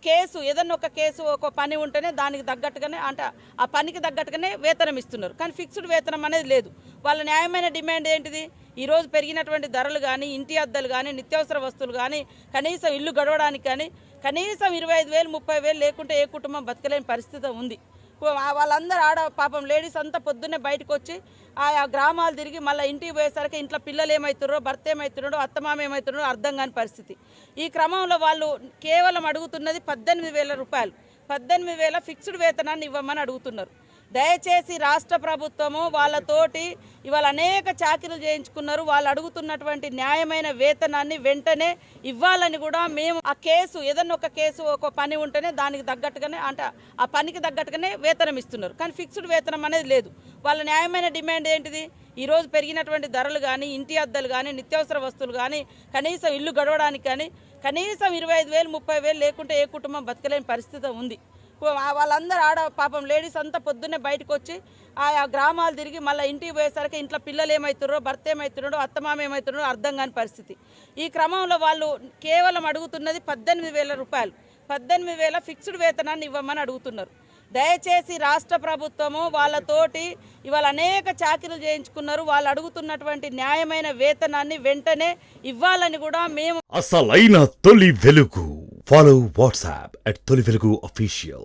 Case ఏదన్నా ఒక case ఒక పని ఉంటేనే దానికి తగ్గట్టుగానే అంటే ఆ పనికి తగ్గట్టుగానే వేతనం ఇస్తున్నారు. కానీ ఫిక్స్డ్ వేతనం అనేది లేదు. వాళ్ళ న్యాయమైన డిమాండ్ ఏంటిది? ఈరోజు పెరిగినటువంటి ధరలు కానీ, ఇంటి అద్దెలు కానీ, నిత్యావసర వస్తువులు కానీ, కనీసం ఇల్లు గడవడానికి కానీ కనీసం 25,000 30,000 లేకుంటే ఏ కుటుంబం బతకలేని పరిస్థితి ఉంది. వాళ్ళందరూ పాపం లేడీస్ అంతా పొద్దున్నే బయటకు వచ్చి ఆ గ్రామాలు తిరిగి మళ్ళీ ఇంటికి పోయేసరికి ఇంట్లో పిల్లలు ఏమవుతున్నారో, భర్త ఏమవుతున్నాడో, అత్తమామ ఏమవుతున్నాడో అర్థం కాని పరిస్థితి. ఈ క్రమంలో వాళ్ళు కేవలం అడుగుతున్నది 18,000 రూపాయలు. 18,000 ఫిక్స్డ్ వేతనాన్ని ఇవ్వమని అడుగుతున్నారు. దయచేసి రాష్ట్ర ప్రభుత్వము వాళ్ళతోటి ఇవాళ అనేక చాకరీలు చేయించుకున్నారు. వాళ్ళు అడుగుతున్నటువంటి న్యాయమైన వేతనాన్ని వెంటనే ఇవ్వాలని కూడా మేము ఆ కేసు ఏదన్నా ఒక కేసు ఒక పని ఉంటేనే దానికి తగ్గట్టుగానే అంటే ఆ పనికి తగ్గట్టుగానే వేతనం ఇస్తున్నారు. కానీ ఫిక్స్డ్ వేతనం అనేది లేదు. వాళ్ళ న్యాయమైన డిమాండ్ ఏంటిది? ఈరోజు పెరిగినటువంటి ధరలు కానీ, ఇంటి అద్దెలు కానీ, నిత్యావసర వస్తువులు కానీ, కనీసం ఇల్లు గడవడానికి కానీ కనీసం 25,000 30,000 లేకుంటే ఏ కుటుంబం బతకలేని పరిస్థితి ఉంది. వాళ్ళందరూ పాపం లేడీస్ అంతా పొద్దున్నే బయటకు వచ్చి ఆ గ్రామాలు తిరిగి మళ్ళీ ఇంటికి పోయేసరికి ఇంట్లో పిల్లలు ఏమవుతున్నారో, భర్త ఏమవుతున్నాడో, అత్తమామ ఏమవుతున్నాడో అర్థం కాని పరిస్థితి. ఈ క్రమంలో వాళ్ళు కేవలం అడుగుతున్నది 18,000 రూపాయలు. 18,000 ఫిక్స్డ్ వేతనాన్ని ఇవ్వమని అడుగుతున్నారు. దయచేసి రాష్ట్ర ప్రభుత్వము వాళ్ళతోటి ఇవాళ అనేక చాకరీలు చేయించుకున్నారు. వాళ్ళు అడుగుతున్నటువంటి న్యాయమైన వేతనాన్ని వెంటనే ఇవ్వాలని కూడా మేము అసలైన తొలి వెలుగు. Follow WhatsApp at Toli Velugu Official.